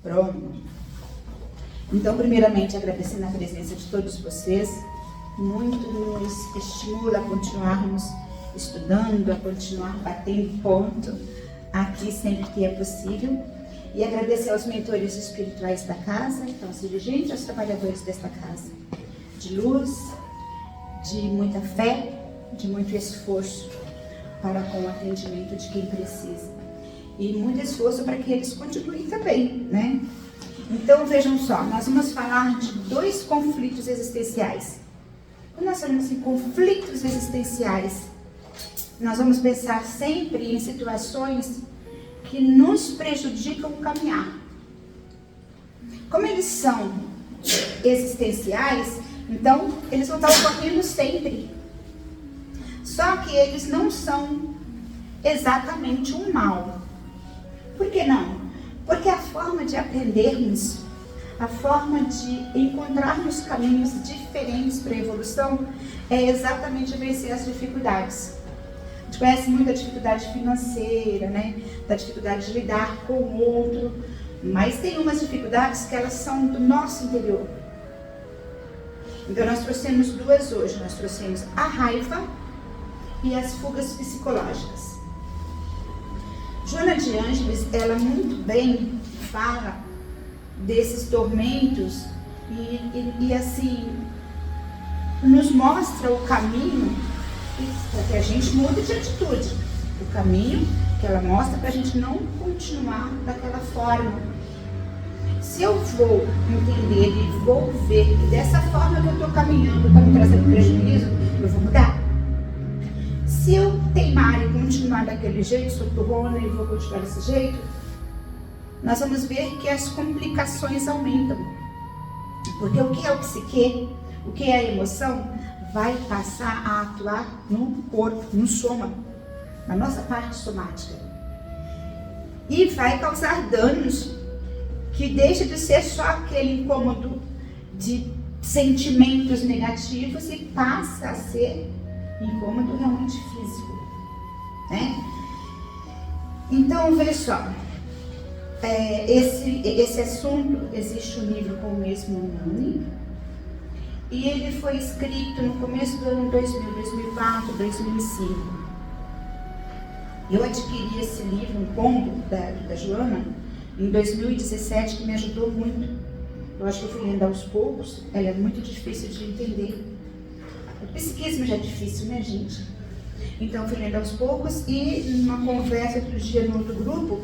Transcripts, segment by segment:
Pronto. Então, primeiramente, agradecendo a presença de todos vocês, muito nos estimula a continuarmos estudando, a continuar batendo ponto aqui sempre que é possível. E agradecer aos mentores espirituais da casa, então aos dirigentes, aos trabalhadores desta casa, de luz, de muita fé, de muito esforço para com o atendimento de quem precisa. E muito esforço para que eles continuem também, né? Então, vejam só, nós vamos falar de dois conflitos existenciais. Quando nós falamos em conflitos existenciais, nós vamos pensar sempre em situações que nos prejudicam o caminhar. Como eles são existenciais, então eles vão estar ocorrendo sempre. Só que eles não são exatamente um mal. Por que não? Porque a forma de aprendermos, a forma de encontrarmos caminhos diferentes para a evolução é exatamente vencer as dificuldades. A gente conhece muito a dificuldade financeira, né? Da dificuldade de lidar com o outro, mas tem umas dificuldades que elas são do nosso interior. Então nós trouxemos duas hoje, nós trouxemos a raiva e as fugas psicológicas. Joana de Ângeles, ela muito bem fala desses tormentos e assim, nos mostra o caminho para que a gente mude de atitude. O caminho que ela mostra para a gente não continuar daquela forma. Se eu vou entender e vou ver que dessa forma que eu estou caminhando está me trazendo prejuízo, eu vou mudar. Se eu teimar e continuar daquele jeito, sou turrona e vou continuar desse jeito, nós vamos ver que as complicações aumentam. Porque o que é o psique, o que é a emoção, vai passar a atuar no corpo, no soma, na nossa parte somática. E vai causar danos que deixa de ser só aquele incômodo de sentimentos negativos e passa a ser incômodo realmente físico, né? Então, veja só, esse assunto, existe um livro com o mesmo nome, e ele foi escrito no começo do ano 2000, 2004, 2005. Eu adquiri esse livro, um combo da Joana, em 2017, que me ajudou muito. Eu acho que eu fui lendo aos poucos, ela é muito difícil de entender. O psiquismo já é difícil, né, gente? Então, eu fui lendo aos poucos e, numa conversa outro dia no outro grupo,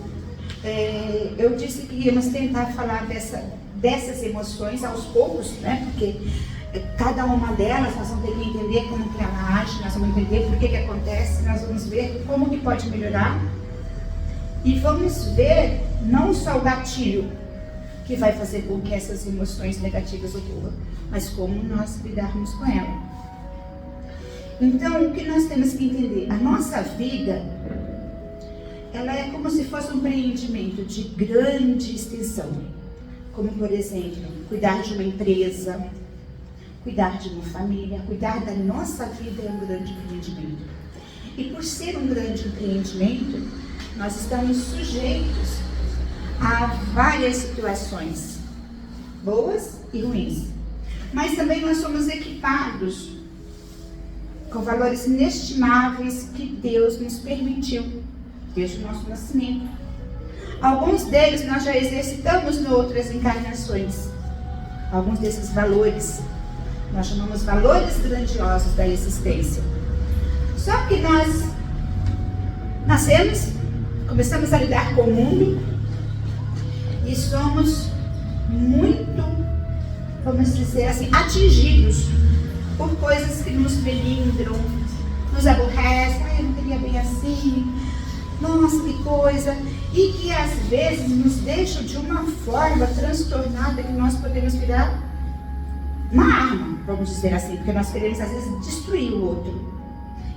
eu disse que íamos tentar falar dessas emoções aos poucos, né? Porque cada uma delas nós vamos ter que entender como que ela age, nós vamos entender por que acontece, nós vamos ver como que pode melhorar e vamos ver não só o gatilho que vai fazer com que essas emoções negativas ocorram, mas como nós lidarmos com ela. Então, o que nós temos que entender? A nossa vida, ela é como se fosse um empreendimento de grande extensão, como por exemplo, cuidar de uma empresa, cuidar de uma família, cuidar da nossa vida é um grande empreendimento. E por ser um grande empreendimento, nós estamos sujeitos a várias situações, boas e ruins. Mas também nós somos equipados com valores inestimáveis que Deus nos permitiu desde o nosso nascimento. Alguns deles nós já exercitamos em outras encarnações. Alguns desses valores nós chamamos valores grandiosos da existência. Só que nós nascemos, começamos a lidar com o mundo e somos muito, vamos dizer assim, atingidos por coisas que nos melindram, nos aborrecem. Eu não queria bem assim, nossa, que coisa, e que às vezes nos deixam de uma forma transtornada que nós podemos virar uma arma, vamos dizer assim, porque nós queremos às vezes destruir o outro.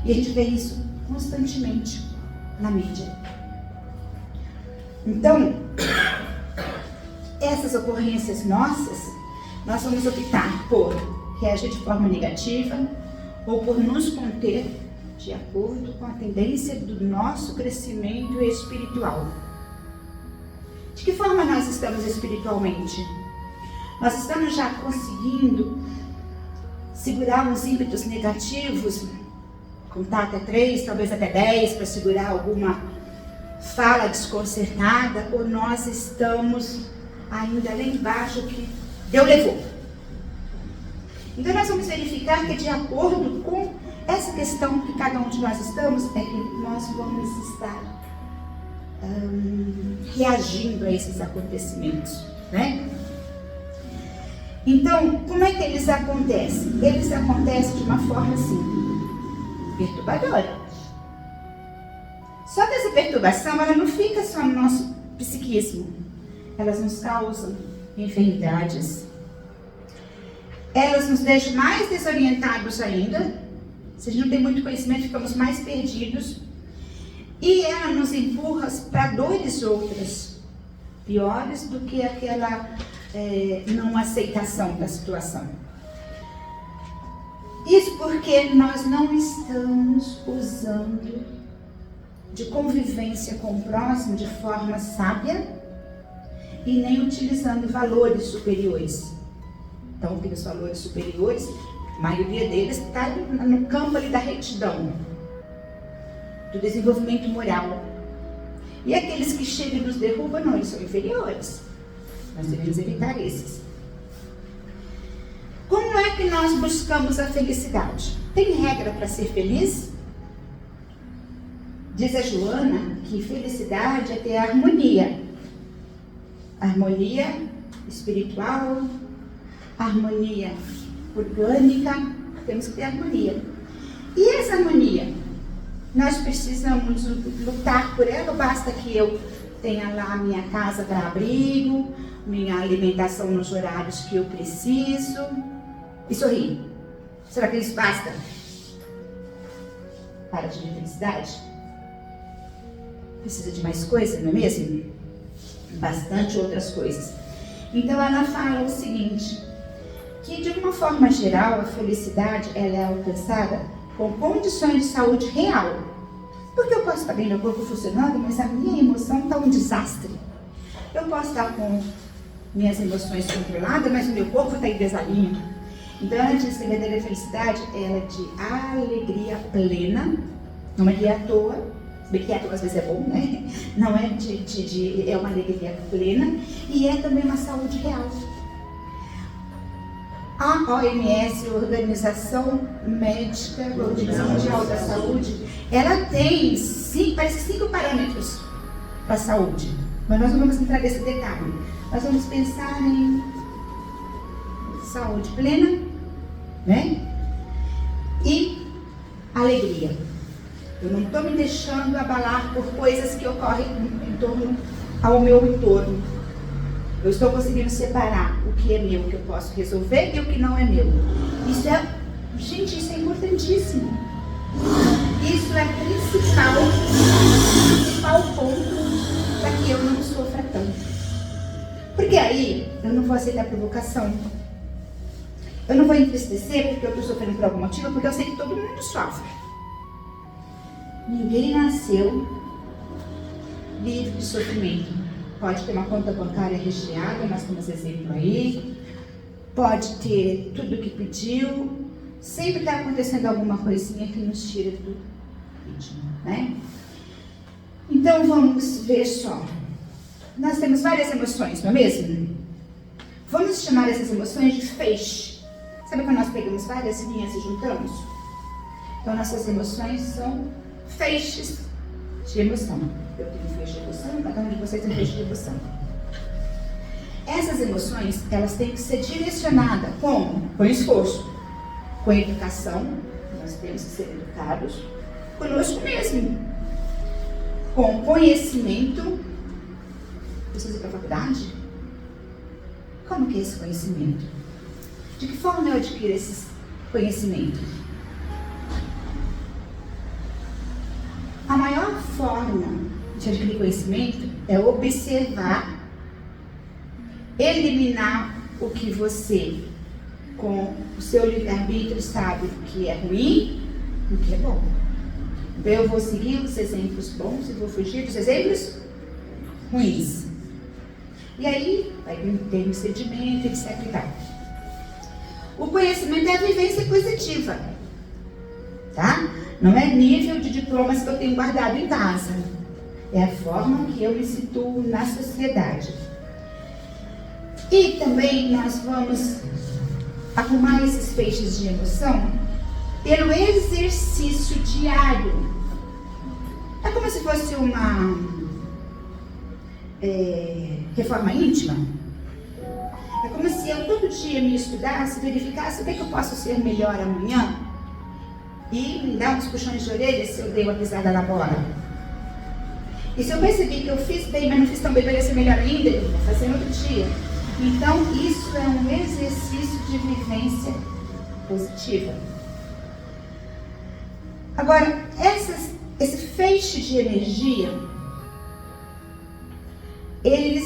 E a gente vê isso constantemente na mídia. Então, essas ocorrências nossas, nós vamos optar por reagir de forma negativa ou por nos conter de acordo com a tendência do nosso crescimento espiritual. De que forma nós estamos espiritualmente? Nós estamos já conseguindo segurar os ímpetos negativos, contar até 3, talvez até 10, para segurar alguma fala desconcertada, ou nós estamos ainda lá embaixo que Deus levou? Então nós vamos verificar que de acordo com essa questão que cada um de nós estamos, é que nós vamos estar reagindo a esses acontecimentos, né? Então, como é que eles acontecem? Eles acontecem de uma forma assim, perturbadora. Só que essa perturbação, ela não fica só no nosso psiquismo. Elas nos causam enfermidades. Elas nos deixam mais desorientados ainda. Se a gente não tem muito conhecimento, ficamos mais perdidos. E ela nos empurra para dores outras, piores do que aquela não aceitação da situação. Isso porque nós não estamos usando de convivência com o próximo de forma sábia e nem utilizando valores superiores. Então, aqueles valores superiores, a maioria deles está no campo ali da retidão, do desenvolvimento moral. E aqueles que chegam e nos derrubam, não, eles são inferiores. Nós devemos evitar esses. Como é que nós buscamos a felicidade? Tem regra para ser feliz? Diz a Joana que felicidade é ter harmonia. Harmonia espiritual, harmonia orgânica, temos que ter harmonia. E essa harmonia? Nós precisamos lutar por ela, ou basta que eu tenha lá minha casa para abrigo, minha alimentação nos horários que eu preciso e sorrir? Será que isso basta para atingir felicidade? Precisa de mais coisa, não é mesmo? Bastante outras coisas. Então ela fala o seguinte, que de uma forma geral a felicidade ela é alcançada com condições de saúde real. Porque eu posso estar bem, meu corpo funcionando, mas a minha emoção está um desastre. Eu posso estar com minhas emoções controladas, mas o meu corpo está em desalinho. Então ela diz que a verdadeira felicidade ela é de alegria plena, não é de à toa, bem que à toa às vezes é bom, né? Não é é uma alegria plena e é também uma saúde real. A OMS, a Organização Médica, a Organização Mundial da Saúde, ela tem parece 5 parâmetros para a saúde. Mas nós não vamos entrar nesse detalhe. Nós vamos pensar em saúde plena, né? E alegria. Eu não estou me deixando abalar por coisas que ocorrem em torno ao meu entorno. Eu estou conseguindo separar o que é meu, o que eu posso resolver e o que não é meu. Isso é importantíssimo. Isso é o principal ponto para que eu não sofra tanto. Porque aí eu não vou aceitar provocação. Eu não vou entristecer porque eu estou sofrendo por algum motivo, porque eu sei que todo mundo sofre. Ninguém nasceu livre de sofrimento. Pode ter uma conta bancária recheada, nós temos exemplo aí. Pode ter tudo o que pediu. Sempre está acontecendo alguma coisinha que nos tira do ritmo, né? Então vamos ver só. Nós temos várias emoções, não é mesmo? Vamos chamar essas emoções de feixe. Sabe quando nós pegamos várias linhas e juntamos? Então nossas emoções são feixes de emoção. Eu tenho feixe de emoção, cada um de vocês tem feixe de emoção. Essas emoções, elas têm que ser direcionadas como? Com esforço, com educação, nós temos que ser educados, conosco mesmo, com conhecimento. Precisa ir para a faculdade? Como que é esse conhecimento? De que forma eu adquiro esse conhecimento? A maior forma de adquirir conhecimento é observar, eliminar o que você, com o seu livre-arbítrio, sabe que é ruim e o que é bom. Então eu vou seguir os exemplos bons e vou fugir dos exemplos ruins. E aí vai ter um sedimento, etc. e tal. O conhecimento é a vivência positiva, tá? Não é nível de diplomas que eu tenho guardado em casa. É a forma que eu me situo na sociedade. E também nós vamos arrumar esses feixes de emoção pelo exercício diário. É como se fosse uma reforma íntima. É como se eu todo dia me estudasse, verificasse o que eu posso ser melhor amanhã e me dar uns puxões de orelha se eu dei uma pisada na bola. E se eu percebi que eu fiz bem, mas não fiz tão bem, vai ser melhor ainda, eu vou fazer no outro dia. Então, isso é um exercício de vivência positiva. Agora, esse feixe de energia, eles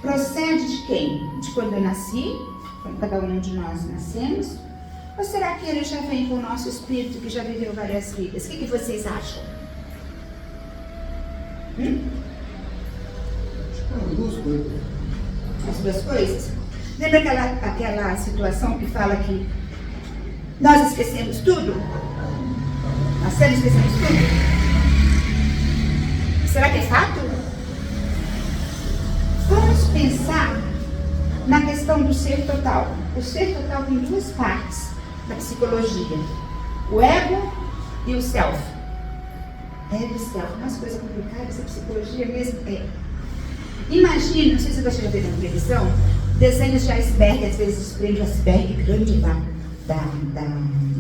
procedem de quem? De quando eu nasci, quando cada um de nós nascemos? Ou será que ele já vem com o nosso espírito que já viveu várias vidas? O que vocês acham? As duas coisas. As duas coisas? Lembra aquela situação que fala que nós esquecemos tudo? Nascemos e esquecemos tudo? Será que é fato? Vamos pensar na questão do ser total. O ser total tem duas partes da psicologia: o ego e o self. Ego e self, umas coisas complicadas, a psicologia mesmo é. Imagina, não sei se você já viu na televisão, desenhos de iceberg, às vezes desprende o iceberg grande da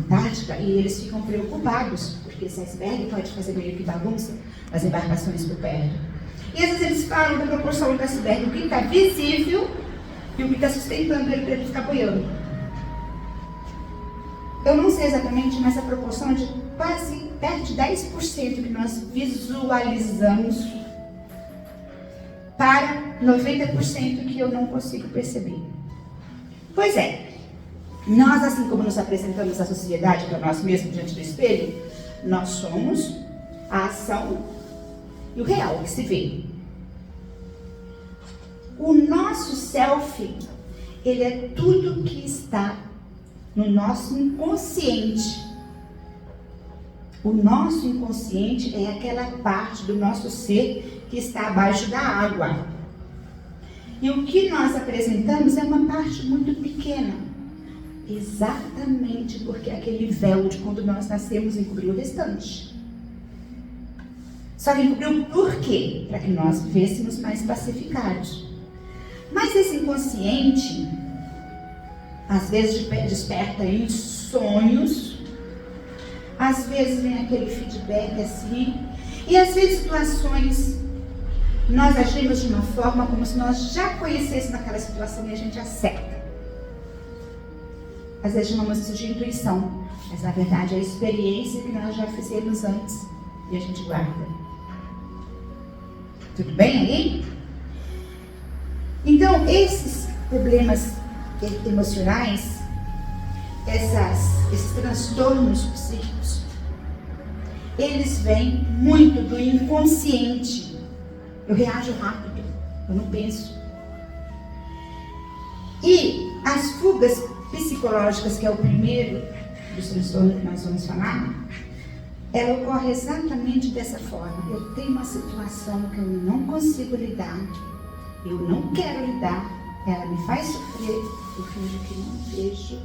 Antártica e eles ficam preocupados, porque esse iceberg pode fazer meio que bagunça as embarcações por perto. E às vezes eles falam da proporção do iceberg, o que está visível e o que está sustentando ele para ele ficar boiando. Eu não sei exatamente, mas a proporção é de quase perto de 10% que nós visualizamos para 90% que eu não consigo perceber. Pois é, nós, assim como nos apresentamos à sociedade para nós mesmos diante do espelho, nós somos a ação e o real que se vê. O nosso self, ele é tudo que está no nosso inconsciente. O nosso inconsciente é aquela parte do nosso ser que está abaixo da água. E o que nós apresentamos é uma parte muito pequena. Exatamente porque aquele véu de quando nós nascemos encobriu o restante. Só que encobriu por quê? Para que nós vivêssemos mais pacificados. Mas esse inconsciente, às vezes desperta em sonhos, às vezes vem aquele feedback assim, e às vezes situações, nós agimos de uma forma como se nós já conhecêssemos aquela situação e a gente acerta. Às vezes chamamos isso de intuição, mas na verdade é a experiência que nós já fizemos antes e a gente guarda. Tudo bem aí? Então, esses problemas emocionais, esses transtornos psíquicos, eles vêm muito do inconsciente. Eu reajo rápido, eu não penso. E as fugas psicológicas, que é o primeiro dos transtornos que nós vamos falar, ela ocorre exatamente dessa forma. Eu tenho uma situação que eu não consigo lidar, eu não quero lidar, ela me faz sofrer, eu finjo que não vejo,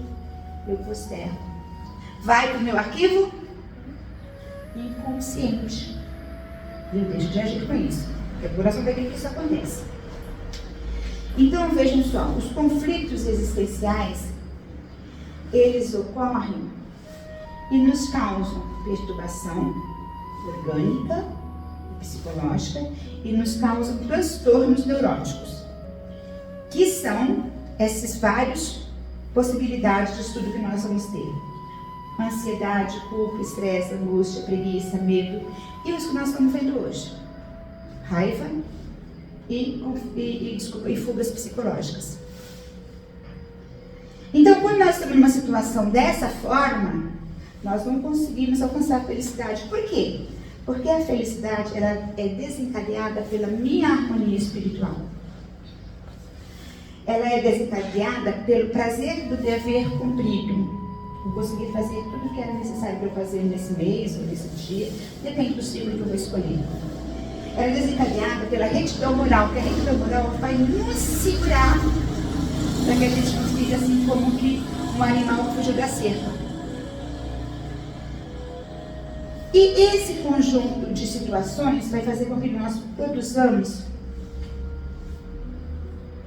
eu postergo. Vai para o meu arquivo inconsciente. E eu deixo de agir com isso. É por razão daquilo que isso acontece. Então vejam só, os conflitos existenciais, eles ocorrem e nos causam perturbação orgânica, psicológica, e nos causam transtornos neuróticos, que são essas várias possibilidades de estudo que nós vamos ter: ansiedade, culpa, estresse, angústia, preguiça, medo, e os que nós estamos vendo hoje: raiva e fugas psicológicas. Então, quando nós estamos numa situação dessa forma, nós não conseguimos alcançar a felicidade. Por quê? Porque a felicidade ela é desencadeada pela minha harmonia espiritual. ela é desencadeada pelo prazer do dever cumprido. Eu consegui fazer tudo o que era necessário para eu fazer nesse mês ou nesse dia, depende do ciclo que eu vou escolher. Ela é desencadeada pela retidão moral, porque a retidão moral vai nos segurar para que a gente não fique assim como que um animal fugiu da cerca. E esse conjunto de situações vai fazer com que nós produzamos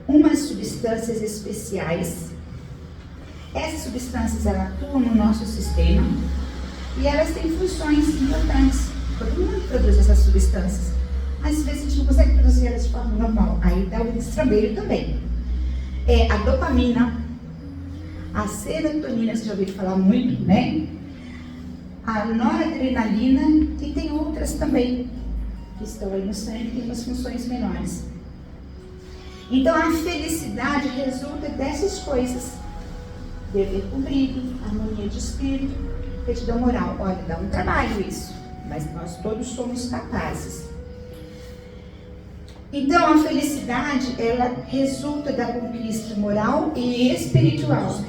umas substâncias especiais. Essas substâncias, elas atuam no nosso sistema e elas têm funções importantes. Todo mundo produz essas substâncias, mas às vezes a gente não consegue produzir elas de forma normal. Aí dá o destrabalho também. É a dopamina, a serotonina, você já ouviu falar muito, né? A noradrenalina e tem outras também que estão aí no sangue e tem umas funções menores. Então a felicidade resulta dessas coisas: dever cumprido, harmonia de espírito, retidão moral. Olha, dá um trabalho isso, mas nós todos somos capazes. Então a felicidade, ela resulta da conquista moral e espiritual.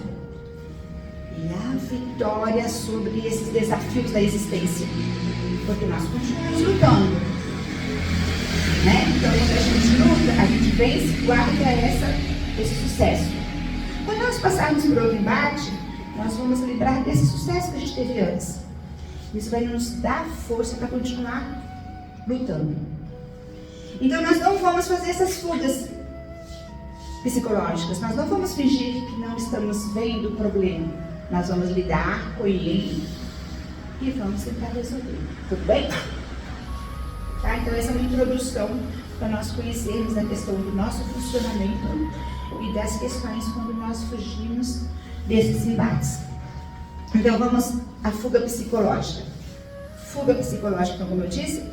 E a vitória sobre esses desafios da existência. Porque nós continuamos lutando. Né? Então quando a gente luta, a gente vence e guarda esse sucesso. Quando nós passarmos por outro embate, nós vamos lembrar desse sucesso que a gente teve antes. Isso vai nos dar força para continuar lutando. Então nós não vamos fazer essas fugas psicológicas. Nós não vamos fingir que não estamos vendo o problema. Nós vamos lidar com ele e vamos tentar resolver. Tudo bem? Tá? Então essa é uma introdução para nós conhecermos a questão do nosso funcionamento e das questões quando nós fugimos desses embates. Então vamos à fuga psicológica. Fuga psicológica, então, como eu disse,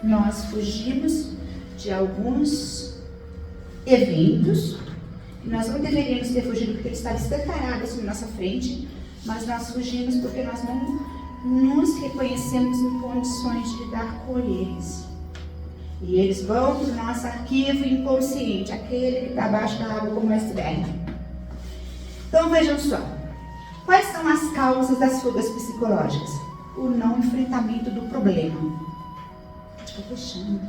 nós fugimos de alguns eventos. Nós não deveríamos ter fugido porque ele estava escancarado assim na nossa frente, mas nós fugimos porque nós não nos reconhecemos em condições de lidar com eles. E eles vão para o nosso arquivo inconsciente, aquele que está abaixo da água como iceberg. Então vejam só, quais são as causas das fugas psicológicas? O não enfrentamento do problema. A gente vai deixando.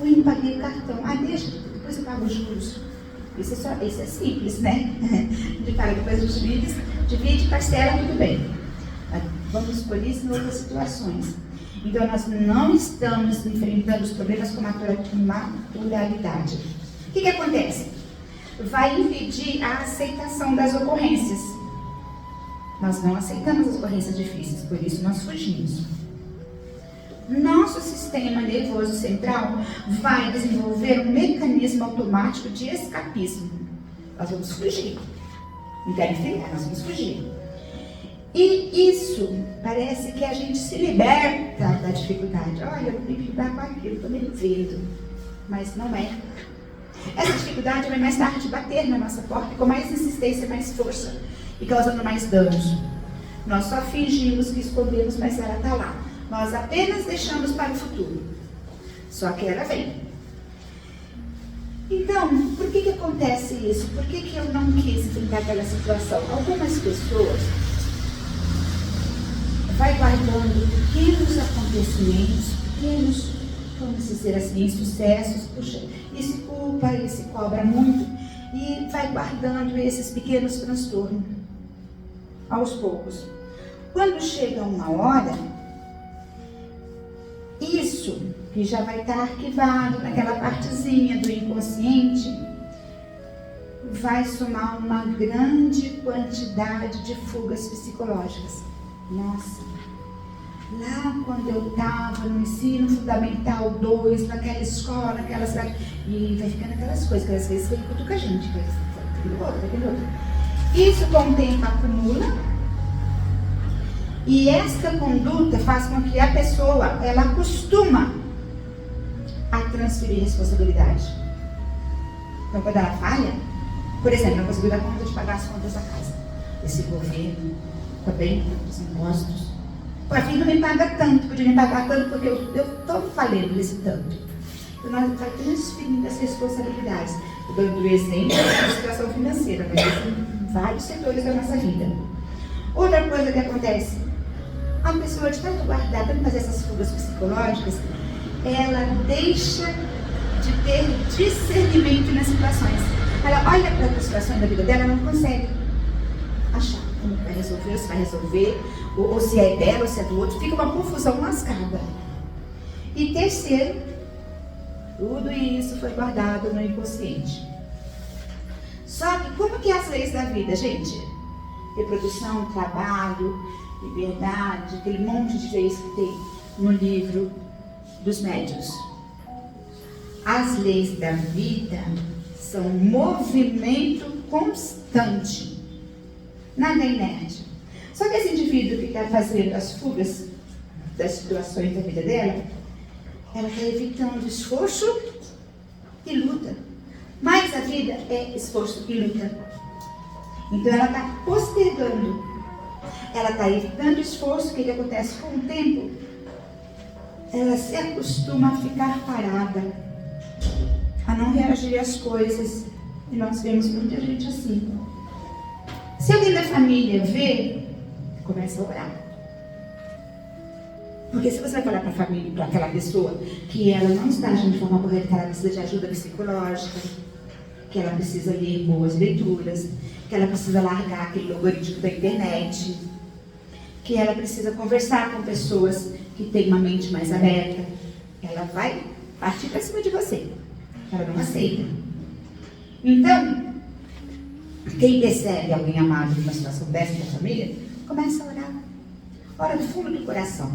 Eu não paguei o cartão. Deixa, depois eu pago os juros. Isso é simples, né? De pagar depois os juros, divide, parcela, tudo bem. Mas vamos por isso em outras situações. Então nós não estamos enfrentando os problemas com naturalidade. O que acontece? Vai impedir a aceitação das ocorrências. Nós não aceitamos as ocorrências difíceis, por isso nós fugimos. Nosso sistema nervoso central vai desenvolver um mecanismo automático de escapismo. Nós vamos fugir. Não quero enfrentar, nós vamos fugir. E isso parece que a gente se liberta da dificuldade. Olha, eu não tenho que lidar com aquilo, estou me vendo. Mas não é. Essa dificuldade vai mais tarde bater na nossa porta com mais insistência, mais força e causando mais danos. Nós só fingimos que escondemos, mas ela está lá. Nós apenas deixamos para o futuro. Só que ela vem. Então, por que acontece isso? Por que eu não quis enfrentar aquela situação? Algumas pessoas vai guardando pequenos acontecimentos, pequenos, vamos dizer assim, insucessos, puxa, e se culpa, e se cobra muito, e vai guardando esses pequenos transtornos, aos poucos. Quando chega uma hora, isso que já vai estar arquivado naquela partezinha do inconsciente, vai somar uma grande quantidade de fugas psicológicas. Nossa, lá quando eu estava no ensino fundamental 2, naquela escola, naquela cidade, e vai ficando aquelas coisas que às vezes vem cutucar a gente, aquele outro. Isso com o tempo acumula, e esta conduta faz com que a pessoa, ela acostuma a transferir responsabilidade. Então quando ela falha, por exemplo, não conseguiu dar conta de pagar as contas da casa, esse governo também, os impostos. A filha não me paga tanto, podia me pagar tanto porque eu estou falando esse tanto. nós vai transferindo as responsabilidades. Estou dando o exemplo da situação financeira, mas em vários setores da nossa vida. Outra coisa que acontece, a pessoa de tanto guardar, tanto fazer essas fugas psicológicas, ela deixa de ter discernimento nas situações. Ela olha para as situações da vida dela e não consegue achar como vai resolver, ou se vai resolver, ou se é dela, ou se é do outro. Fica uma confusão lascada. E terceiro, tudo isso foi guardado no inconsciente. Só que como que é as leis da vida, gente? Reprodução, trabalho, liberdade, aquele monte de leis que tem no livro dos médiuns. As leis da vida são movimento constante. Nada é inerte. Só que esse indivíduo que está fazendo as fugas das situações da vida dela, ela está evitando esforço e luta. Mas a vida é esforço e luta. Então ela está postergando. Ela está evitando esforço. O que acontece com o tempo? Ela se acostuma a ficar parada, a não reagir às coisas. E nós vemos muita gente assim. Se alguém da família vê, começa a orar. Porque se você vai falar para a família, para aquela pessoa, que ela não está agindo de forma correta, que ela precisa de ajuda psicológica, que ela precisa ler boas leituras, que ela precisa largar aquele algoritmo da internet, que ela precisa conversar com pessoas que têm uma mente mais aberta, ela vai partir para cima de você. Ela não aceita. Então, quem percebe alguém amado numa situação dessa da família, começa a orar. Ora do fundo do coração.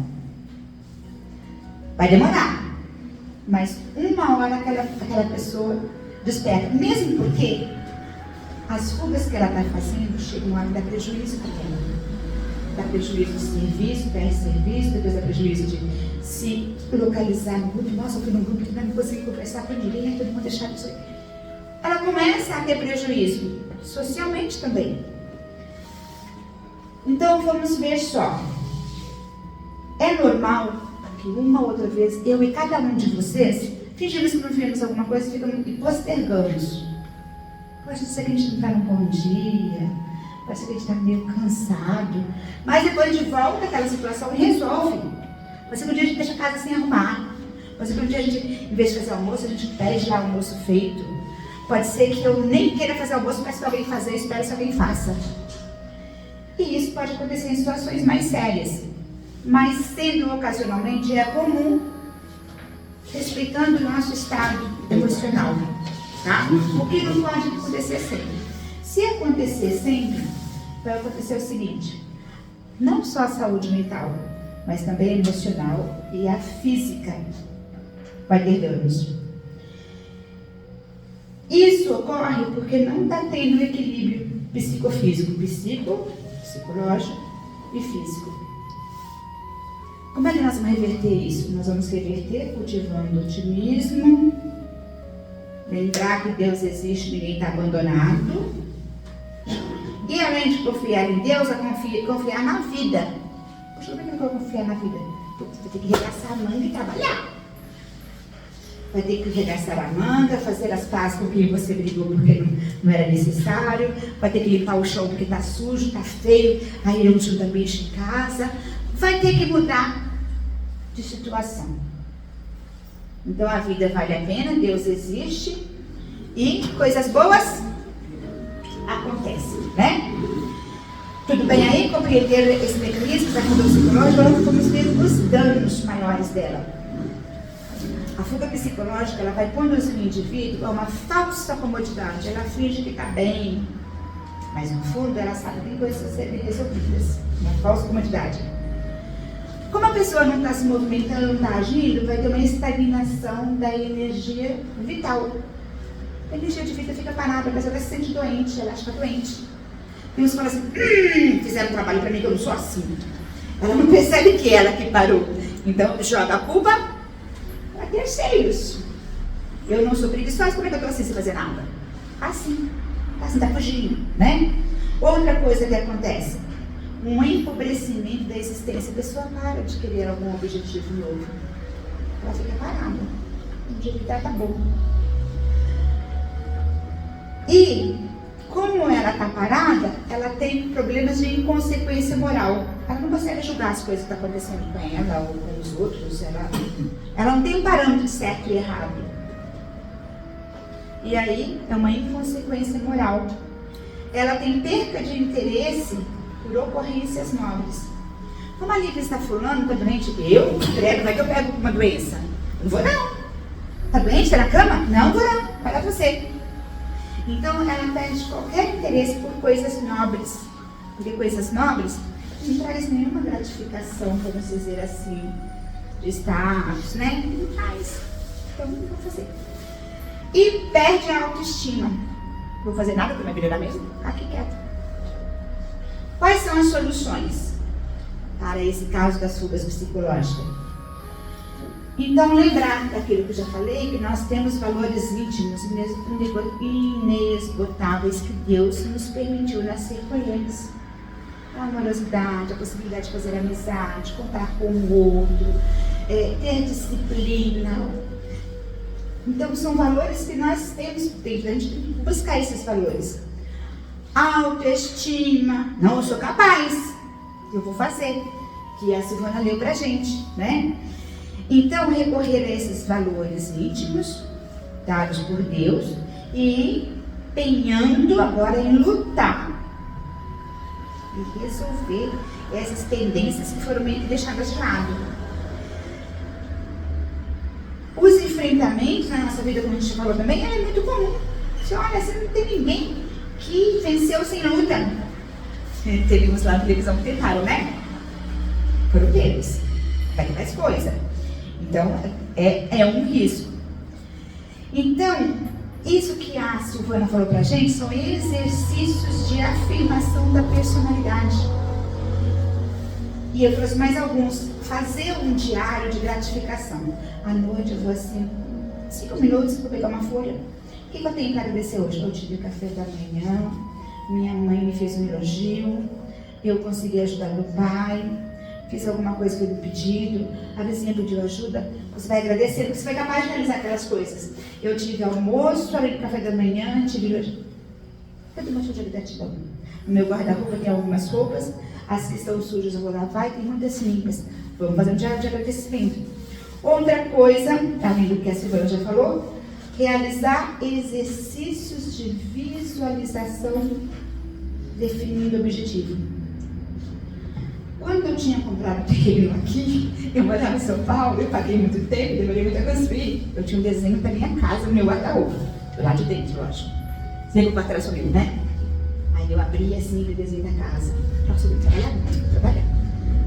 Vai demorar, mas uma hora aquela pessoa desperta. Mesmo porque as fugas que ela está fazendo chegam a dar prejuízo para ela. Dá prejuízo de serviço, perde serviço, depois dá prejuízo de se localizar no grupo. Nossa, eu fui num grupo que não consegui conversar com ninguém, todo mundo deixar isso aí. Ela começa a ter prejuízo, socialmente também. Então vamos ver só. É normal que uma ou outra vez, eu e cada um de vocês, fingimos que não vimos alguma coisa e postergamos. Pode ser que a gente não está num bom dia, pode ser que a gente está meio cansado, mas depois a gente volta àquela situação e resolve. Pode ser que um dia a gente deixa a casa sem arrumar. Pode ser que um dia a gente, em vez de fazer almoço, a gente pede lá o almoço feito. Pode ser que eu nem queira fazer almoço, peço para alguém fazer, espero que alguém faça. E isso pode acontecer em situações mais sérias. Mas sendo ocasionalmente, é comum, respeitando o nosso estado emocional. Tá? O que não pode acontecer sempre. Se acontecer sempre, vai acontecer o seguinte: não só a saúde mental, mas também a emocional e a física vai ter danos. Isso ocorre porque não está tendo equilíbrio psicofísico, psicológico e físico. Como é que nós vamos reverter isso? Nós vamos reverter cultivando otimismo, lembrar que Deus existe, ninguém está abandonado. E além de confiar em Deus, confiar na vida. Poxa, como é que eu vou confiar na vida? Vai ter que regaçar a manga e trabalhar. Vai ter que regaçar a manga, fazer as pazes com quem você brigou porque não era necessário. Vai ter que limpar o chão porque está sujo, está feio. Aí eu junto bicho em casa. Vai ter que mudar de situação. Então a vida vale a pena, Deus existe e coisas boas acontecem, né? Tudo bem aí? Compreenderam esse mecanismo da fuga psicológica? Agora vamos ver os danos maiores dela. A fuga psicológica, ela vai conduzir o indivíduo a uma falsa comodidade. Ela finge que está bem, mas no fundo ela sabe que tem coisas a serem resolvidas. Uma falsa comodidade. Como a pessoa não está se movimentando, não está agindo, vai ter uma estagnação da energia vital. A energia de vida fica parada, a pessoa vai se sentir doente, ela acha que está doente. Tem uns que falam assim, fizeram um trabalho para mim que eu não sou assim. Ela não percebe que ela que parou. Então joga a culpa para terceiros. Eu não sou preguiçosa, como é que eu estou assim sem fazer nada? Assim, está fugindo, né? Outra coisa que acontece, um empobrecimento da existência. A pessoa para de querer algum objetivo novo. Ela fica parada. O jeito que tá bom. E, como ela está parada, ela tem problemas de inconsequência moral. Ela não consegue julgar as coisas que estão acontecendo com ela ou com os outros. Ela não tem um parâmetro de certo e errado. E aí, é uma inconsequência moral. Ela tem perca de interesse por ocorrências nobres. Como a Lívia está fulano, está doente? Eu credo, vai que eu pego uma doença. Não vou não. Está doente? Está na cama? Não vou não. Vai lá você. Então ela perde qualquer interesse por coisas nobres. Porque coisas nobres não traz nenhuma gratificação, vamos dizer assim, de status, né? Não traz. Então não vou fazer. E perde a autoestima. Não vou fazer nada para minha vida da mesma? Aqui quieto. Quais são as soluções para esse caso das fugas psicológicas? Então, lembrar daquilo que eu já falei, que nós temos valores íntimos inesgotáveis que Deus nos permitiu nascer com eles. A amorosidade, a possibilidade de fazer amizade, contar com o outro, ter disciplina. Então, são valores que nós temos, a gente tem que buscar esses valores. Autoestima, não, eu sou capaz, eu vou fazer, que a Silvana leu pra gente, né? Então, recorrer a esses valores íntimos, dados por Deus, e empenhando agora em lutar e resolver essas pendências que foram meio que deixadas de lado. Os enfrentamentos na nossa vida, como a gente falou também, é muito comum. Você olha, você não tem ninguém que venceu sem luta. Teve uns lá na televisão que tentaram, né? Foram deles. Vai ter mais coisa. Então, é um risco. Então, isso que a Silvana falou pra gente são exercícios de afirmação da personalidade. E eu trouxe mais alguns. Fazer um diário de gratificação. À noite eu vou assim, 5 minutos para pegar uma folha. O que eu tenho que agradecer hoje? Eu tive café da manhã, minha mãe me fez um elogio, eu consegui ajudar meu pai, fiz alguma coisa que ele pedido, a vizinha pediu ajuda. Você vai agradecer, porque você foi capaz de realizar aquelas coisas. Eu tive almoço, além do café da manhã, tive... Eu tenho uma folha de gratidão. No meu guarda-roupa tem algumas roupas, as que estão sujas eu vou lavar e tem muitas limpas. Vamos fazer um diário de agradecimento. Outra coisa, além do que a Silvana já falou, realizar exercícios de visualização definindo o objetivo. Quando eu tinha comprado o terreno aqui, eu morava em São Paulo, eu paguei muito tempo, demorei muito a construir. Eu tinha um desenho da minha casa, no meu guarda-roupa, lá de dentro, eu acho. Sempre para trás subiu, né? Aí eu abri assim o desenho da casa. Nossa, eu vou trabalhar muito, trabalhar.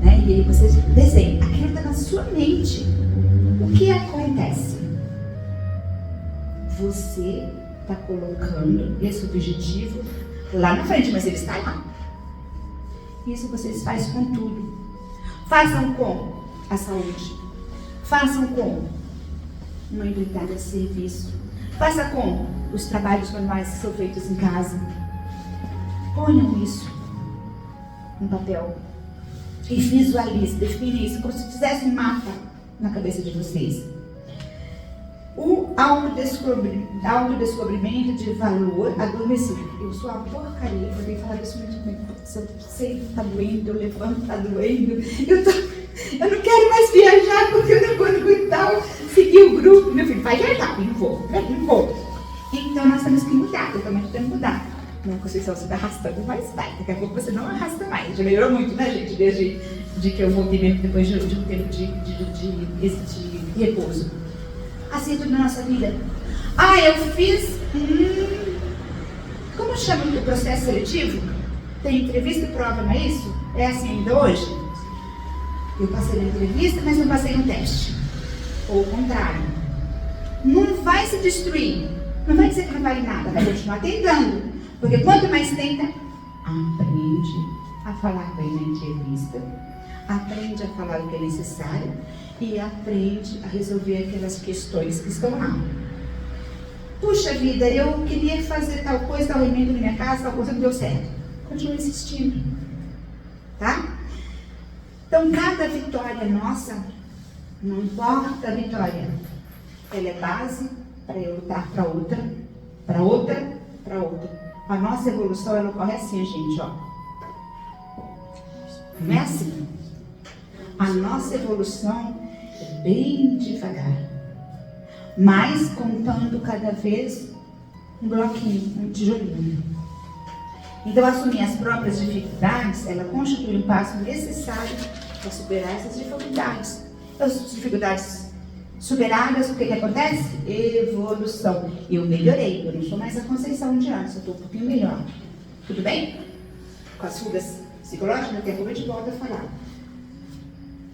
Né? E aí você desenha, aquilo está na sua mente. O que acontece? Você está colocando esse objetivo lá na frente, mas ele está lá. Isso vocês fazem com tudo. Façam com a saúde. Façam com uma empregada de serviço. Faça com os trabalhos manuais que são feitos em casa. Ponham isso no papel. E visualize, define isso, como se fizesse um mapa na cabeça de vocês. O autodescobrimento de valor adormecido. Eu sou a porcaria, eu tenho falado isso muito bem. Se eu sei que está doendo, eu levanto, está doendo. Eu não quero mais viajar porque eu não vou aguentar seguir o grupo. Meu filho, vai viajar, não vou. Então nós temos que mudar, eu também tenho que mudar. Não, Conceição, você está arrastando, mas vai. Daqui a pouco você não arrasta mais. Já melhorou muito, né, gente? Desde que eu voltei mesmo depois de um tempo de repouso. Assim é tudo na nossa vida. Eu fiz... Como chama o processo seletivo? Tem entrevista e prova, não é isso? É assim ainda hoje? Eu passei na entrevista, mas não passei no teste. Ou o contrário. Não vai se destruir. Não vai dizer que não vale nada. Vai continuar tentando. Porque quanto mais tenta, aprende a falar bem na entrevista, aprende a falar o que é necessário e aprende a resolver aquelas questões que estão lá. Puxa vida, eu queria fazer tal coisa, tal remendo na minha casa, tal coisa não deu certo. Continua insistindo, tá? Então, cada vitória nossa, não importa a vitória, ela é base para eu lutar para outra, para outra, para outra. A nossa evolução, ela ocorre assim, gente, ó. Não é assim. A nossa evolução é bem devagar, mas contando cada vez um bloquinho, um tijolinho. Então, assumir as próprias dificuldades, ela constitui um passo necessário para superar essas dificuldades. As dificuldades superadas, o que acontece? Evolução. Eu melhorei, eu não sou mais a Conceição de antes, eu estou um pouquinho melhor. Tudo bem? Com as fugas psicológicas, daqui a pouco a gente volta a falar.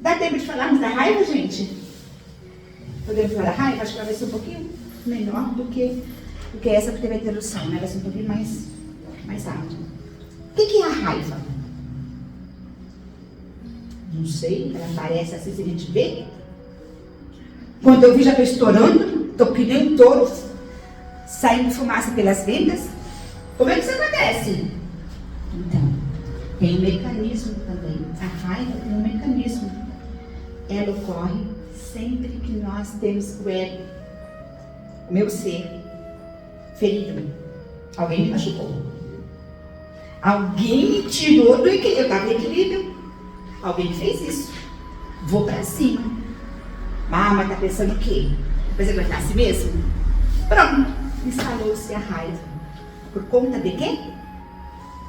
Dá tempo de falarmos da raiva, gente? Podemos falar da raiva? Acho que ela vai ser um pouquinho menor do que essa que teve a introdução, né? Vai ser um pouquinho mais rápido. O que é a raiva? Não sei, ela aparece assim, se a gente vê. Quando eu vi, já estou estourando, estou que nem um touro, saindo fumaça pelas ventas. Como é que isso acontece? Então, tem um mecanismo também. A raiva tem um mecanismo. Ela ocorre sempre que nós temos o ego, o meu ser, ferido. Alguém me machucou. Alguém me tirou do equilíbrio. Eu estava em equilíbrio. Alguém fez isso. Vou para cima. Mas tá pensando o quê? Depois aguentar a si mesmo? Pronto. Instalou-se a raiva. Por conta de quê?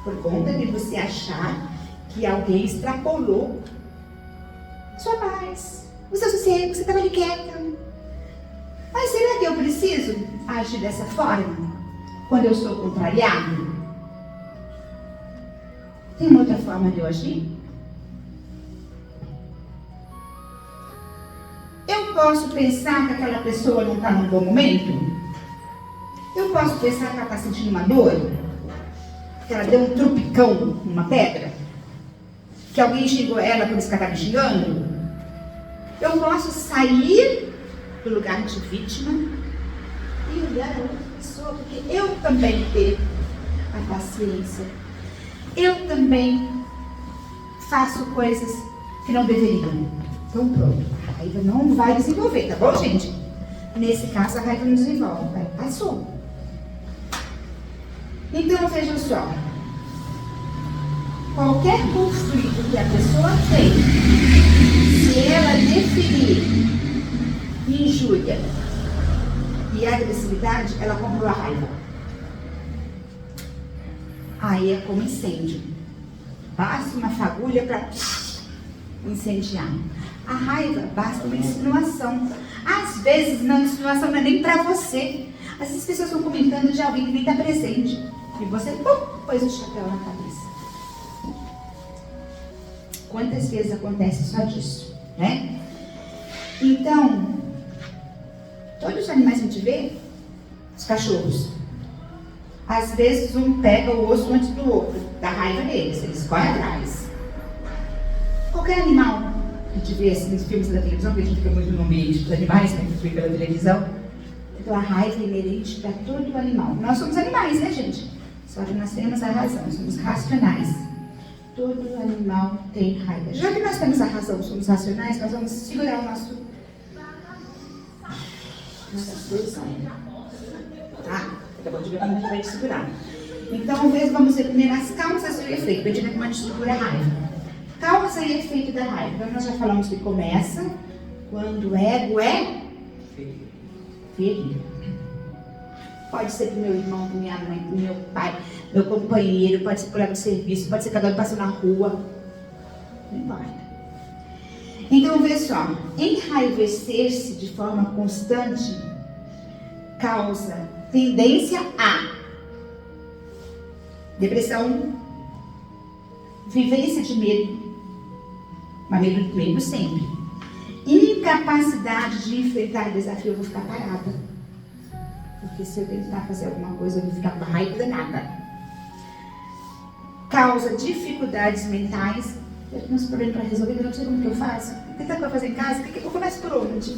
Por conta de você achar que alguém extrapolou sua paz, o seu sossego, você estava ali quieta. Mas será que eu preciso agir dessa forma quando eu estou contrariado? Tem uma outra forma de eu agir? Eu posso pensar que aquela pessoa não está num bom momento? Eu posso pensar que ela está sentindo uma dor? Que ela deu um tropicão numa pedra? Que alguém xingou ela por isso que ela está me xingando? Eu posso sair do lugar de vítima e olhar a outra pessoa, porque eu também tenho a paciência. Eu também faço coisas que não deveriam. Então pronto, a raiva não vai desenvolver, tá bom, gente? Nesse caso, a raiva não desenvolve, passou. Então, vejam só. Qualquer conflito que a pessoa tem, se ela definir injúria e agressividade, ela comprou a raiva. Aí é como incêndio. Basta uma fagulha para incendiar. A raiva basta uma insinuação. Às vezes, não, a insinuação não é nem para você. Às vezes as pessoas estão comentando de alguém que nem está presente. E você, pôs o chapéu na cabeça. Quantas vezes acontece só disso, né? Então, todos os animais que a gente vê, os cachorros, às vezes um pega o osso antes do outro, da raiva deles, eles correm atrás. Qualquer animal que a gente vê assim, nos filmes da televisão, que a gente fica muito no ambiente dos animais, né, que fica pela televisão, então a raiva é inerente para todo animal. Nós somos animais, né, gente? Só que nós temos a razão, somos racionais. Todo animal tem raiva. Já que nós temos a razão, somos racionais, nós vamos segurar o nossa expressão. Tá? Acabou de ver como a gente vai segurar. Então, vamos ver primeiro as causas e o efeito. Para entender como a gente segura a raiva. Causa e efeito da raiva. Então, nós já falamos que começa quando o ego é ferido. Pode ser pro meu irmão, pro minha mãe, pro meu pai, meu companheiro, pode ser colega de serviço, pode ser cada um passando na rua. Não importa. Então, vê só. Enraivecer-se de forma constante causa tendência a depressão, vivência de medo, mas medo sempre. Incapacidade de enfrentar desafio, eu vou ficar parada. Porque se eu tentar fazer alguma coisa, eu vou ficar com raiva danada. Causa dificuldades mentais. Eu tenho uns problemas para resolver, eu não sei como que eu faço. O que eu fazer em casa? Eu começo por onde?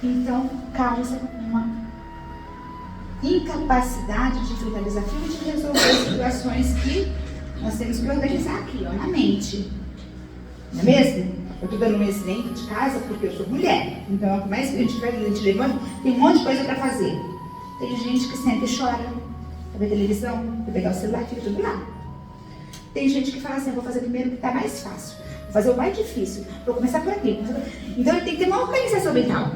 Então, causa uma incapacidade de enfrentar desafios e de resolver situações que nós temos que organizar aqui, ó, na mente. Não é mesmo? Eu estou dando um exemplo de casa porque eu sou mulher. Então, por mais que a gente faz, a gente levanta, tem um monte de coisa para fazer. Tem gente que senta e chora, para ver televisão, para pegar o celular, fica tudo lá. Tem gente que fala assim, eu vou fazer primeiro o que está mais fácil. Vou fazer o mais difícil. Vou começar por aqui. Então, tem que ter uma organização mental.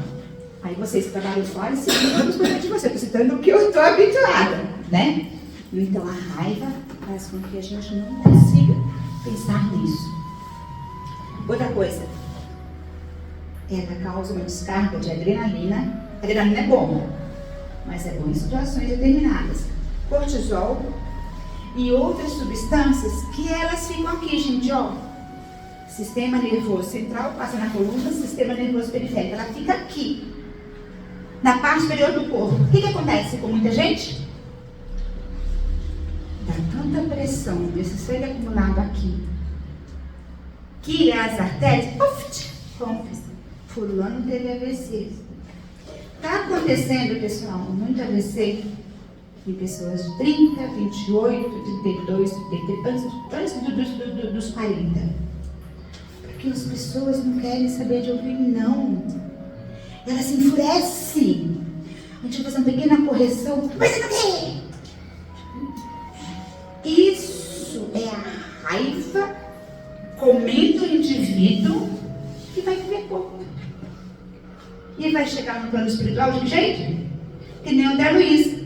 Aí vocês que trabalham fora, se vamos cuidar de você. Eu estou citando o que eu estou habituada, né? Então, a raiva faz com que a gente não consiga pensar nisso. Outra coisa, ela causa uma descarga de adrenalina. Adrenalina é bom, mas é bom em situações determinadas. Cortisol e outras substâncias que elas ficam aqui, gente, ó. Sistema nervoso central passa na coluna, sistema nervoso periférico. Ela fica aqui, na parte superior do corpo. O que acontece com muita gente? Dá tanta pressão desse sangue acumulado aqui, que as artérias, rompe. Fulano teve AVC. Está acontecendo, pessoal, muito AVC em pessoas de 30, 28, 32, 33, antes dos 40. Porque as pessoas não querem saber de ouvir não. Ela se enfurece. A gente vai fazer uma pequena correção. Mas você não quer? Isso é a raiva comendo o indivíduo que vai viver pouco. E vai chegar no plano espiritual de que jeito? Que nem o André Luiz.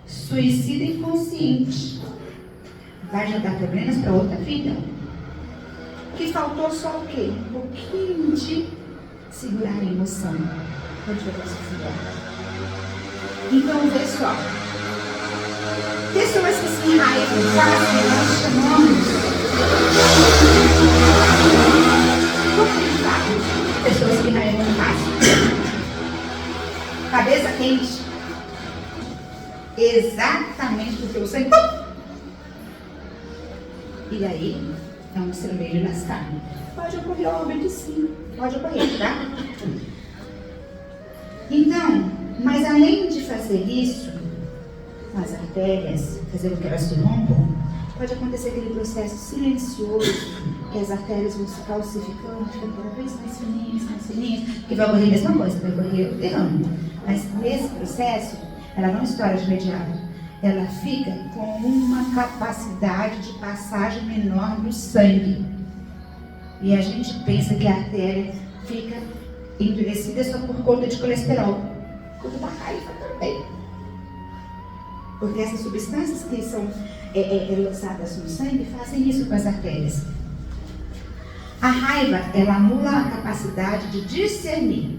Suicida inconsciente. Vai já dar problemas para outra vida. Que faltou só o quê? Um pouquinho de segurar a emoção. Pode ver se segurar. Então, vê só. Pessoas que se enraivam fácil, nós chamamos. Como que faz? Pessoas que enraivam fácil. Cabeça quente. Exatamente porque o sangue. E aí, é um estremeio nas carnes. Pode ocorrer óbito, sim. Pode ocorrer, tá? Então, mas além de fazer isso, as artérias, fazer com que elas se rompam, pode acontecer aquele processo silencioso, que as artérias vão se calcificando, ficando cada vez mais fininhas, que vai ocorrer a mesma coisa, vai ocorrer o derrame. Mas nesse processo, ela não estoura de imediato. Ela fica com uma capacidade de passagem menor do sangue. E a gente pensa que a artéria fica endurecida só por conta de colesterol. Por conta da raiva também. Porque essas substâncias que são lançadas no sangue fazem isso com as artérias. A raiva, ela anula a capacidade de discernir.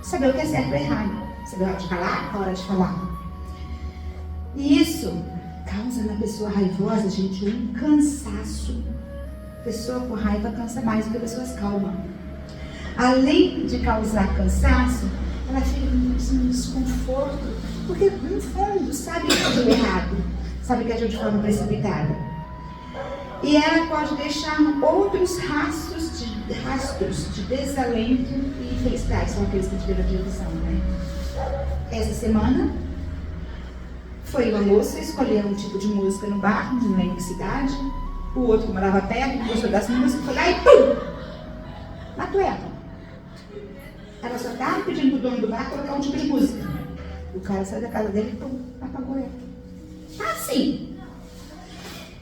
Saber o que é certo ou errado. Saber a hora de calar, a hora de falar. E isso causa na pessoa raivosa, gente, um cansaço. Pessoa com raiva cansa mais do que pessoas calmas. Além de causar cansaço, ela fica com um desconforto, porque no fundo sabe que agiu errado, sabe que agiu de forma precipitada. E ela pode deixar outros rastros de desalento e infelicidade, são aqueles que tiveram a televisão, né? Essa semana foi uma moça escolher um tipo de música no bar, não lembro que cidade. O outro que morava perto, gostou das músicas, foi lá e pum! Matou ela. Ela só estava pedindo pro dono do bar colocar um tipo de música. O cara saiu da casa dele e pum, apagou ela. Assim.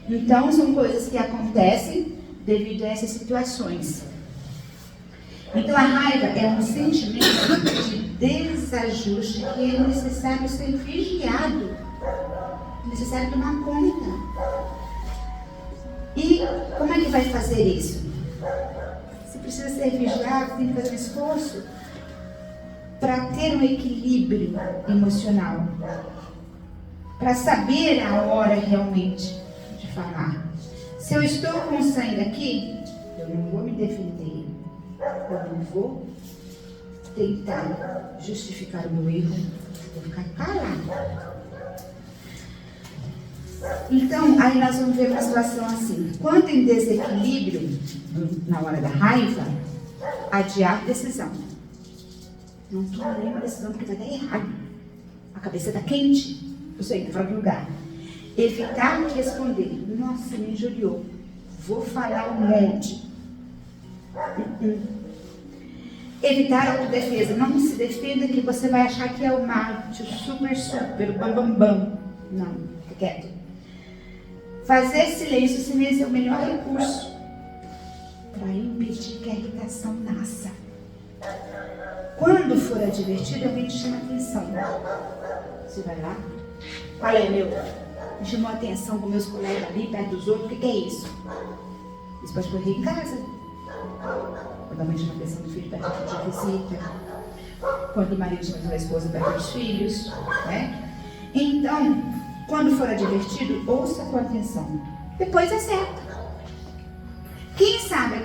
Então, são coisas que acontecem devido a essas situações. Então, a raiva é um sentimento de desajuste que é necessário ser vigiado. É necessário tomar conta. E como é que vai fazer isso? Se precisa ser vigiado, tem que fazer um esforço para ter um equilíbrio emocional. Para saber a hora realmente de falar. Se eu estou com sangue aqui, eu não vou me defender. Eu não vou tentar justificar o meu erro. Vou ficar calado. Então, aí nós vamos ver uma situação assim. Quando em desequilíbrio, na hora da raiva, adiar decisão. Não toma nenhuma decisão porque vai dar errado. A cabeça está quente. Eu sei, está fora do lugar. Evitar responder. Nossa, me injuriou. Vou falar um monte. Evitar a autodefesa. Não se defenda que você vai achar que é o macho, super, o bam. Não, fica quieto. Fazer silêncio é o melhor recurso para impedir que a irritação nasça. Quando for advertido, alguém te chama atenção. Você vai lá. Qual é, meu? Me chamou a atenção com meus colegas ali, perto dos outros. O que é isso? Isso pode correr em casa. Quando a mãe chama a atenção do filho perto de visita. Quando o marido chama a esposa perto dos filhos. Né? Então, quando for advertido, ouça com atenção. Depois acerta. Quem sabe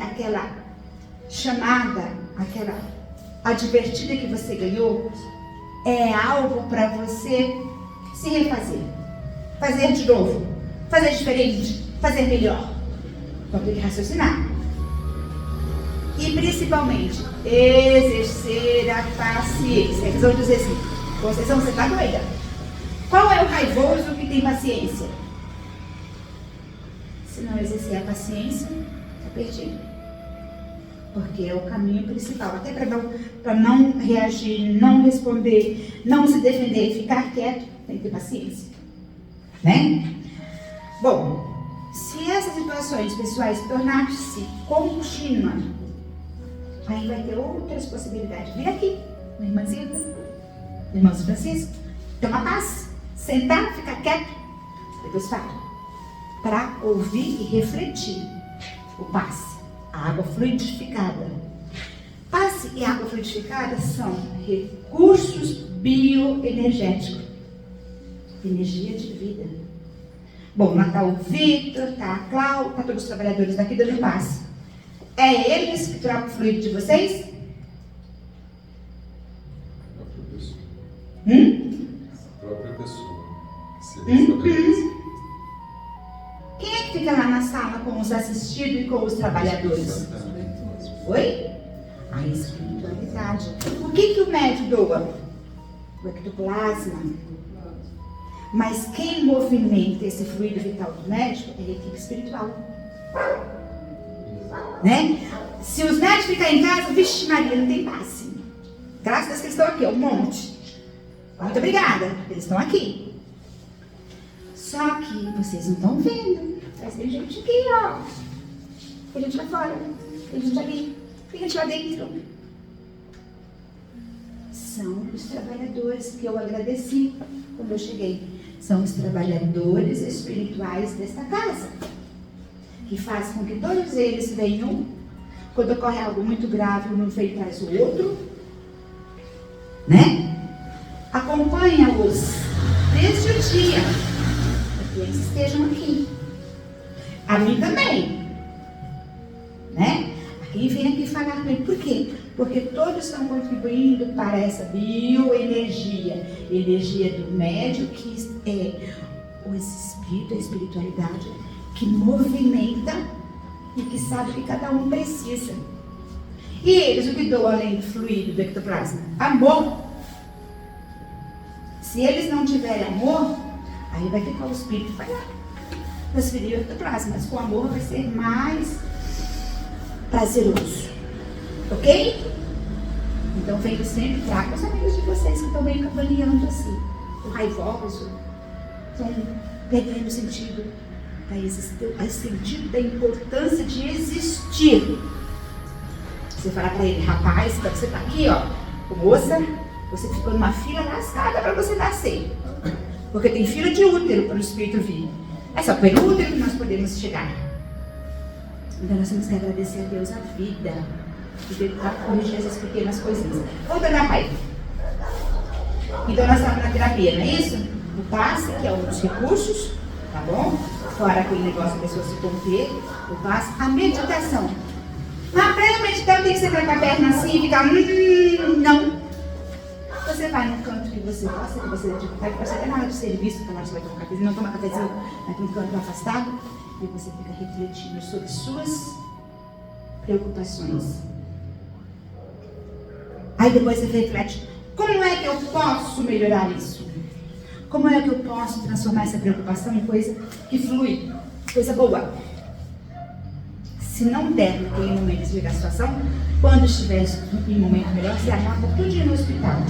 aquela chamada, aquela advertida que você ganhou, é algo para você se refazer. Fazer de novo. Fazer diferente. Fazer melhor. Então tem que raciocinar. E principalmente, exercer a paciência. Eles vão dizer assim, Conceição, você está doida? Qual é o raivoso que tem paciência? Se não exercer a paciência, está perdido. Porque é o caminho principal. Até para não reagir, não responder, não se defender, ficar quieto, tem que ter paciência. Né? Bom, se essas situações pessoais tornar-se contínuas, aí vai ter outras possibilidades. Vem aqui, minha irmãzinha, irmão Francisco, toma paz, sentar, ficar quieto, depois fala, para ouvir e refletir o passe, a água fluidificada. Passe e água fluidificada são recursos bioenergéticos, energia de vida. Bom, lá está o Victor, está a Cláudia, está todos os trabalhadores daqui dando passe. É eles que trocam o fluido de vocês? A própria pessoa. Quem é que fica lá na sala com os assistidos e com os trabalhadores? Oi? A espiritualidade. O que o médium doa? O ectoplasma. Mas quem movimenta esse fluido vital do médico é a equipe espiritual. Né? Se os médicos ficarem em casa, vixe Maria, não tem passe. Graças a Deus que eles estão aqui, um monte. Muito obrigada, eles estão aqui. Só que vocês não estão vendo. Mas tem gente aqui, ó. Tem gente lá fora, tem gente ali, tem gente lá dentro. São os trabalhadores que eu agradeci quando eu cheguei. São os trabalhadores espirituais desta casa, que faz com que todos eles venham, quando ocorre algo muito grave, um vem e traz o outro, né? Acompanha-os desde o dia, para que eles estejam aqui. A mim também, né? Quem vem aqui falar com ele, por quê? Porque todos estão contribuindo para essa bioenergia, energia do médium, que é o espírito, a espiritualidade, que movimenta e que sabe que cada um precisa. E eles, o que doam além do fluido do ectoplasma? Amor. Se eles não tiverem amor, aí vai ficar o espírito, vai lá, transferir o ectoplasma, mas com amor vai ser mais prazeroso. Ok? Então venho sempre, trago os amigos de vocês que estão meio cavaleando assim, o raivoso, estão perdendo o sentido da importância de existir. Você falar para ele, rapaz, você está aqui, ó, moça, você ficou numa fila lascada para você nascer. Porque tem fila de útero para o espírito vir. É só pelo útero que nós podemos chegar. Então nós temos que agradecer a Deus a vida e tentar corrigir essas pequenas coisinhas. Voltando à raiva. Então nós estamos na terapia, não é isso? O passe, que é um dos recursos, tá bom? Fora aquele negócio da pessoa se conter, o passe, a meditação. Mas para meditar tem que ser com a perna assim e ficar, não. Você vai num canto que você gosta, que você vai até na hora do serviço, que você vai tomar um cafezinho, não toma cafezinho, vai para um canto afastado, e você fica refletindo sobre suas preocupações. Aí depois você reflete, como é que eu posso melhorar isso? Como é que eu posso transformar essa preocupação em coisa que flui, coisa boa? Se não der naquele momento de ligar a situação, quando estiver em um momento melhor, você anota tudo no hospital.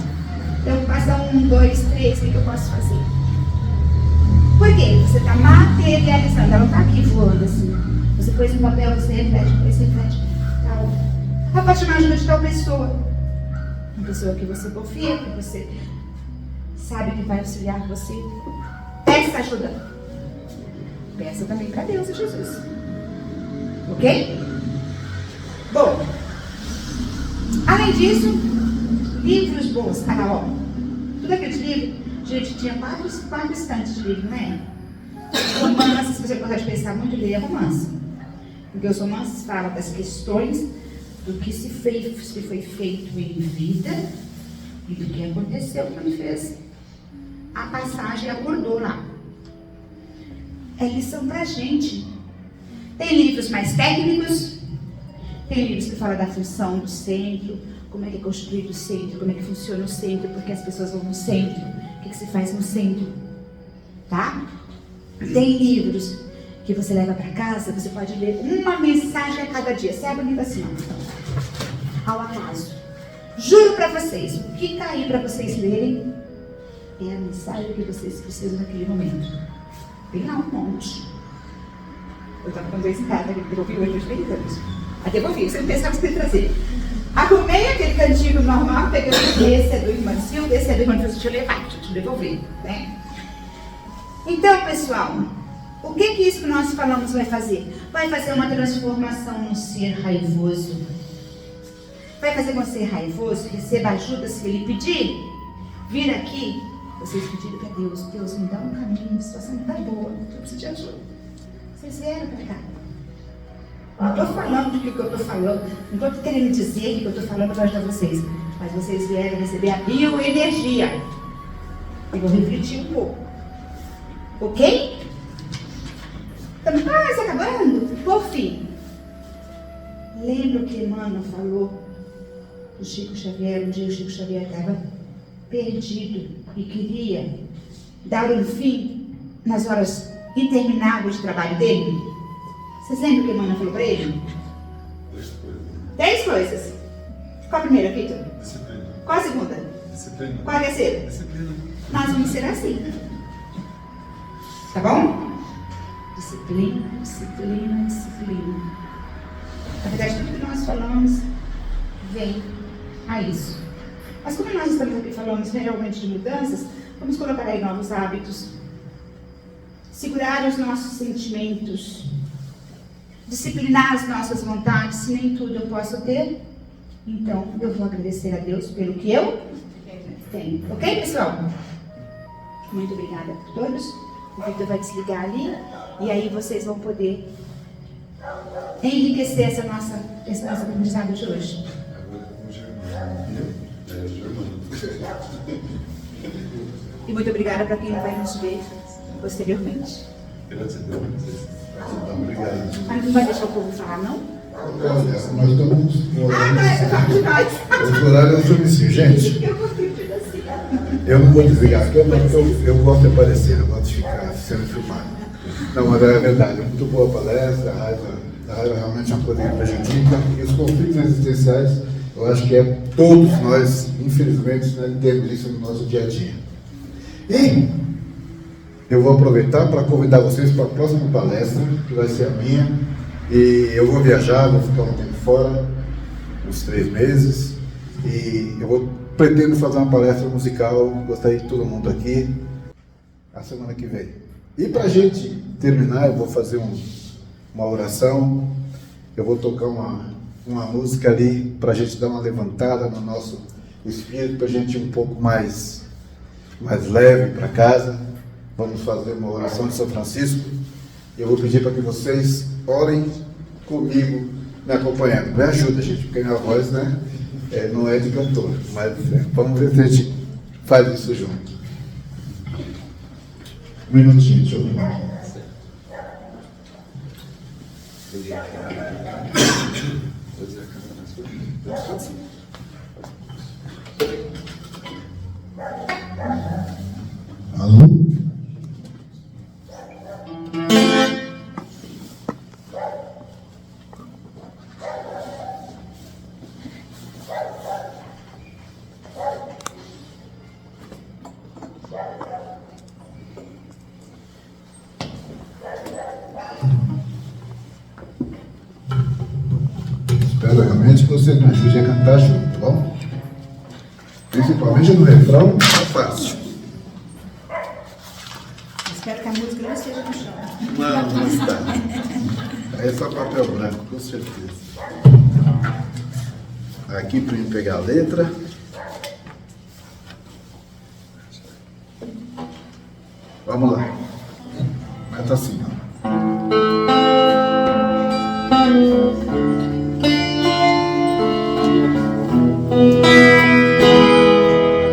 Então, passa 1, 2, 3, o que eu posso fazer? Por quê? Você está materializando, ela não está aqui voando assim. Você pôs no papel, você reflete, tal. Ela pode chamar ajuda de tal pessoa. Uma pessoa que você confia, que você sabe que vai auxiliar você. Peça ajuda. Peça também para Deus e Jesus. Ok? Bom, além disso, livros bons. Ó, tudo aquele livro, gente, tinha quatro estantes de livro, né? Romance, se você gostar de pensar muito, leia romance. Porque os romances falam das questões do que se foi feito em vida e do que aconteceu quando fez a passagem, acordou lá. É lição pra gente. Tem livros mais técnicos, tem livros que falam da função do centro, como é que é construído o centro, como é que funciona o centro, porque as pessoas vão no centro, o que se faz no centro, tá? Tem livros que você leva para casa, você pode ler uma mensagem a cada dia. Você abre o livro assim, ó, ao acaso. Juro para vocês, o que cair para vocês lerem é a mensagem que vocês precisam naquele momento. Tem lá um monte. Eu estava com 2 em casa, eu devolvi hoje aos 3 anos. Aí devolvi, você não pensava que você ia trazer. Arrumei aquele cantinho normal, peguei esse é do irmão Silvio, esse é do irmão Silvio, deixa eu levar, deixa eu te devolver, né? Então, pessoal, o que isso que nós falamos vai fazer? Vai fazer uma transformação no ser raivoso. Vai fazer com ser raivoso, receba ajuda se ele pedir. Vir aqui, vocês pediram para Deus, Deus me dá um caminho, a situação não está boa, eu preciso de ajuda. Vocês vieram para cá. Não estou falando do que eu estou falando, não estou querendo dizer o que eu estou falando para ajudar vocês, mas vocês vieram receber a bioenergia. E vou refletir um pouco. Ok? Estamos quase acabando. Por fim, lembra o que Emmanuel falou do Chico Xavier? Um dia o Chico Xavier estava perdido e queria dar um fim nas horas intermináveis de trabalho dele. Vocês lembram o que Emmanuel falou para ele? 10 coisas. Qual a primeira, Vitor? Disciplina. Qual a segunda? Disciplina. Qual a terceira? Disciplina. Nós vamos ser assim. Tá bom? Disciplina, disciplina, disciplina. Na verdade, tudo que nós falamos vem a isso. Mas como nós estamos aqui falando realmente de mudanças, vamos colocar aí novos hábitos. Segurar os nossos sentimentos. Disciplinar as nossas vontades. Se nem tudo eu posso ter, então eu vou agradecer a Deus pelo que eu tenho. Ok, pessoal? Muito obrigada por todos. O Vitor vai desligar ali e aí vocês vão poder enriquecer esse nosso aprendizado de hoje. Agora com Germano. Germano. E muito obrigada para quem vai nos ver posteriormente. Gratidão. Obrigado. Mas não vai deixar o povo falar, não? Olha, nós estamos De nós. os horários são assim, gente. Eu gostei de assim. Eu não vou desligar a câmera porque eu gosto de aparecer, eu gosto de ficar sendo filmado. Não, mas é verdade, é muito boa a palestra, a raiva realmente é uma coisa que prejudica, e os conflitos existenciais, eu acho que todos nós, infelizmente, nós temos isso no nosso dia a dia. E eu vou aproveitar para convidar vocês para a próxima palestra, que vai ser a minha, e eu vou viajar, vou ficar um tempo fora, uns 3 meses, e pretendo fazer uma palestra musical, gostaria de todo mundo aqui, a semana que vem. E para a gente terminar, eu vou fazer uma oração, eu vou tocar uma música ali, para a gente dar uma levantada no nosso espírito, para a gente ir um pouco mais leve para casa. Vamos fazer uma oração de São Francisco, e eu vou pedir para que vocês orem comigo, me acompanhando. Me ajuda, gente, porque minha voz, né, não é de cantor, mas vamos ver se a gente faz isso junto. Um minutinho, deixa eu ver. Alô? Espero realmente que vocês me ajudem a cantar junto, tá bom? Principalmente no refrão, é fácil. Espero que a música não esteja no chão. Não está. Aí é só papel branco, com certeza. Aqui para mim pegar a letra. Vamos lá. Mas tá assim, ó.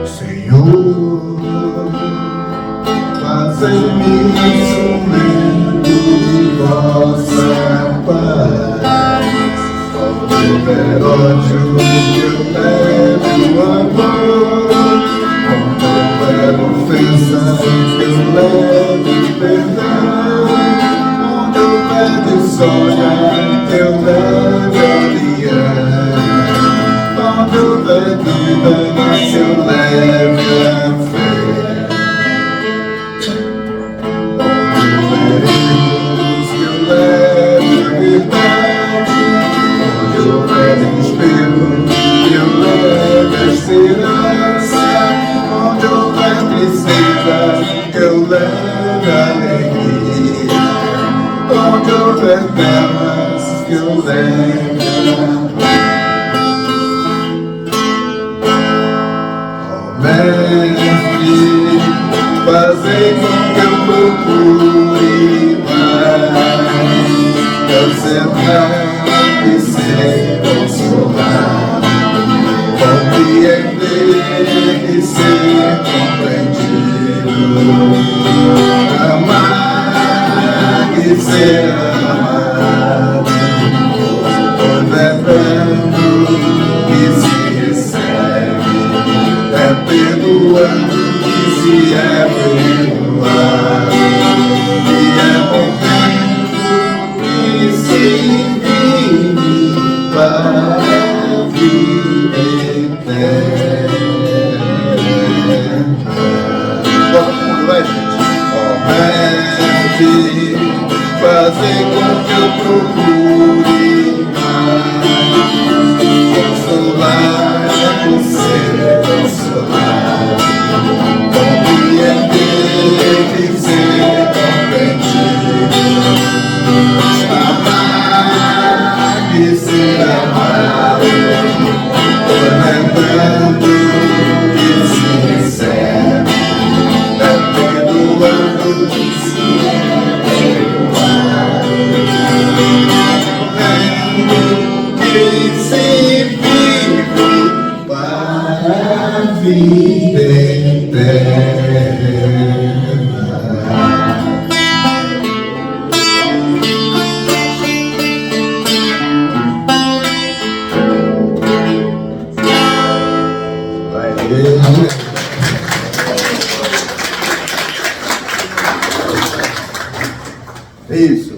Senhor, fazei-me instrumento de vossa paz. Quando houver ódio, que eu leve o amor. Quando houver ofensa, que eu leve o perdão. Quando houver desonra, que eu leve a aliança. Quando houver dúvida, que eu leve a fé. Onde houver erros, que eu leve a verdade. Onde houver desespero, que eu leve a esperança. Onde houver tristeza, que eu leve a alegria. Onde houver temas, que eu leve a Mestre, fazei com que eu procure mais cancelar e ser consolado, compreender e ser compreendido, amar e ser amado, ordenando e se recebe. É perdoando que se é perdoado, e é morrendo que se vive para a vida eterna. Todo mundo vai, gente. Ó, Mestre, fazer com que eu procure mais consolar você. Compreender e ser compreendido, amar e ser amado, lembrando que se recebe, é perdoando que se é perdoado, morrendo que se vive para a vida eterna. Isso,